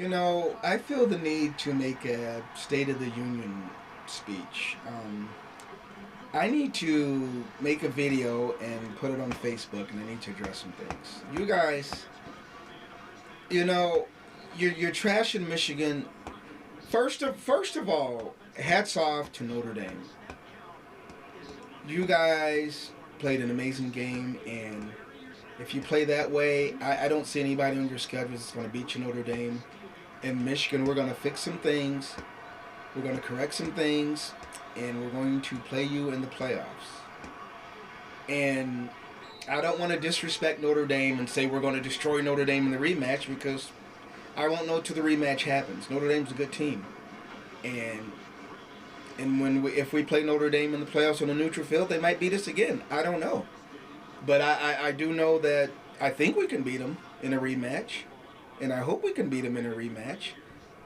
I feel the need to make a State of the Union speech. I need to make a video and put it on Facebook, and I need to address some things. You guys, you know, you're trashing Michigan. First of all, hats off to Notre Dame. You guys played an amazing game, and if you play that way, I don't see anybody on your schedule that's going to beat you, Notre Dame. In Michigan, we're going to fix some things. We're going to correct some things, and we're going to play you in the playoffs. And I don't want to disrespect Notre Dame and say we're going to destroy Notre Dame in the rematch because I won't know till the rematch happens. Notre Dame's a good team, and if we play Notre Dame in the playoffs on a neutral field, they might beat us again. I don't know, but I do know that I think we can beat them in a rematch, and I hope we can beat them in a rematch.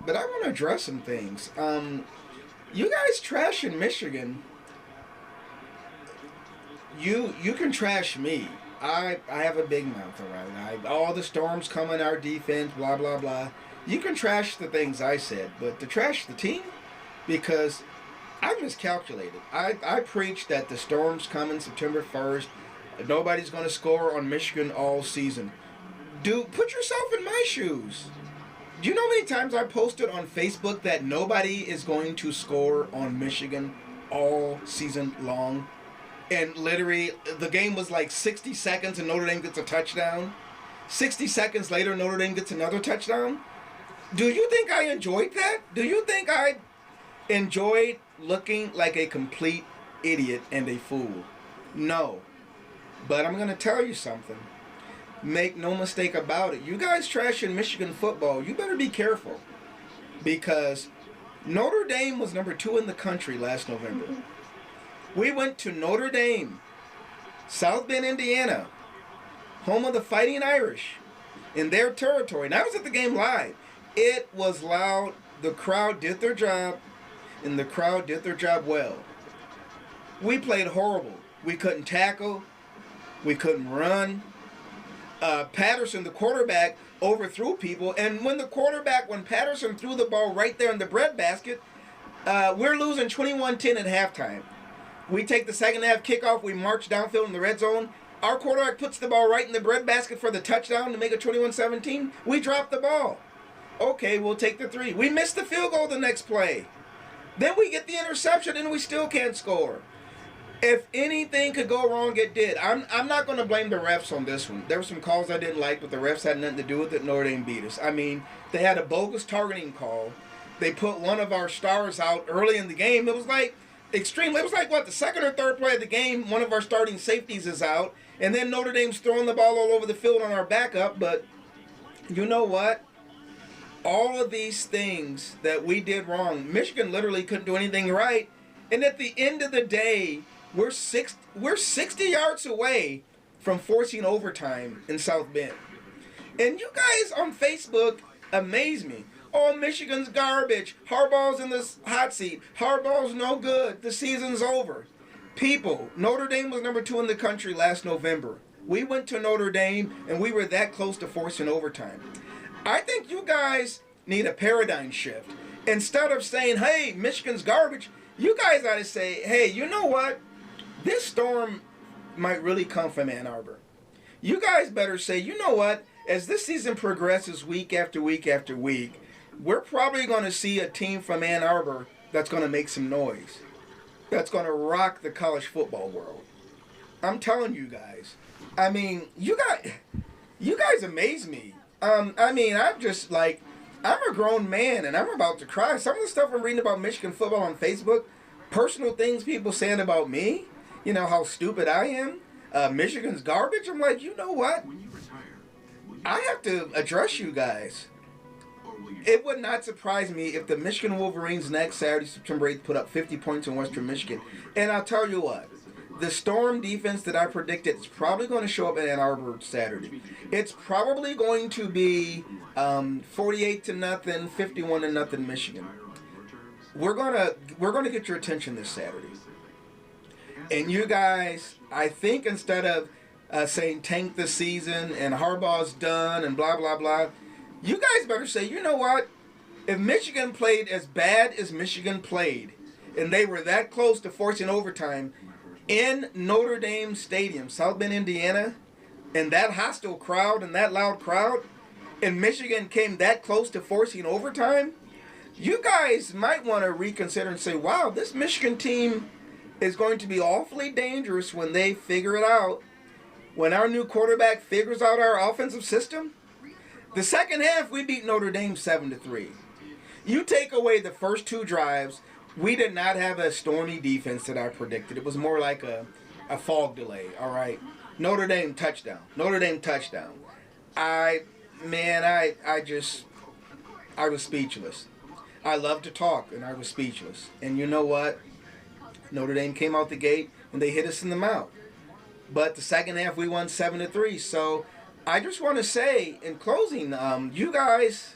But I want to address some things. You guys trash in Michigan. You can trash me. I have a big mouth, alright. All the storms come in our defense, blah blah blah. You can trash the things I said, but to trash the team, because I miscalculated. I preached that the storms coming September 1st. Nobody's going to score on Michigan all season. Dude, put yourself in my shoes. Do you know how many times I posted on Facebook that nobody is going to score on Michigan all season long? And literally, the game was like 60 seconds and Notre Dame gets a touchdown. 60 seconds later, Notre Dame gets another touchdown. Do you think I enjoyed that? Do you think I enjoyed looking like a complete idiot and a fool? No. But I'm going to tell you something. Make no mistake about it. You guys trashing Michigan football. You better be careful. Because Notre Dame was number 2 in the country last November. We went to Notre Dame, South Bend, Indiana, home of the Fighting Irish, in their territory. And I was at the game live. It was loud. The crowd did their job, and the crowd did their job well. We played horrible. We couldn't tackle. We couldn't run. Patterson, the quarterback, overthrew people. And when Patterson threw the ball right there in the breadbasket, we're losing 21-10 at halftime. We take the second half kickoff. We march downfield in the red zone. Our quarterback puts the ball right in the breadbasket for the touchdown to make it 21-17. We drop the ball. Okay, we'll take the 3. We missed the field goal the next play. Then we get the interception and we still can't score. If anything could go wrong, it did. I'm not going to blame the refs on this one. There were some calls I didn't like, but the refs had nothing to do with it. Notre Dame beat us. I mean, they had a bogus targeting call. They put one of our stars out early in the game. It was like extreme. It was like, what, the second or third play of the game, one of our starting safeties is out, and then Notre Dame's throwing the ball all over the field on our backup. But you know what? All of these things that we did wrong, Michigan literally couldn't do anything right. And at the end of the day, we're 60 yards away from forcing overtime in South Bend. And you guys on Facebook amaze me. Oh, Michigan's garbage. Harbaugh's in the hot seat. Harbaugh's no good. The season's over. People, Notre Dame was number 2 in the country last November. We went to Notre Dame, and we were that close to forcing overtime. I think you guys need a paradigm shift. Instead of saying, hey, Michigan's garbage, you guys ought to say, hey, you know what? This storm might really come from Ann Arbor. You guys better say, you know what? As this season progresses week after week after week, we're probably going to see a team from Ann Arbor that's going to make some noise. That's going to rock the college football world. I'm telling you guys. I mean, you guys amaze me. I mean, I'm a grown man and I'm about to cry. Some of the stuff I'm reading about Michigan football on Facebook, personal things people saying about me, you know, how stupid I am. Michigan's garbage. I'm like, you know what? I have to address you guys. It would not surprise me if the Michigan Wolverines next Saturday, September 8th, put up 50 points in Western Michigan. And I'll tell you what, the Storm defense that I predicted is probably going to show up in Ann Arbor Saturday. It's probably going to be 48-0, 51-0 Michigan. We're gonna get your attention this Saturday. And you guys, I think instead of saying tank the season and Harbaugh's done and blah blah blah, You guys better say, you know what? If Michigan played as bad as Michigan played, and they were that close to forcing overtime in Notre Dame Stadium, South Bend, Indiana, and that hostile crowd and that loud crowd, and Michigan came that close to forcing overtime, you guys might want to reconsider and say, wow, this Michigan team is going to be awfully dangerous when they figure it out. When our new quarterback figures out our offensive system. The second half, we beat Notre Dame 7-3. You take away the first two drives, we did not have a stormy defense that I predicted. It was more like a fog delay, all right? Notre Dame touchdown. Notre Dame touchdown. I was speechless. I love to talk, and I was speechless. And you know what? Notre Dame came out the gate, and they hit us in the mouth. But the second half, we won 7-3. So I just want to say, in closing, you guys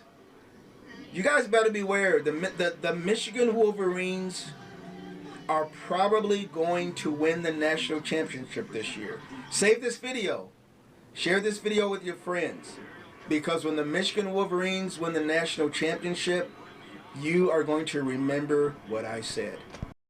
better beware. The Michigan Wolverines are probably going to win the national championship this year. Save this video. Share this video with your friends. Because when the Michigan Wolverines win the national championship, you are going to remember what I said.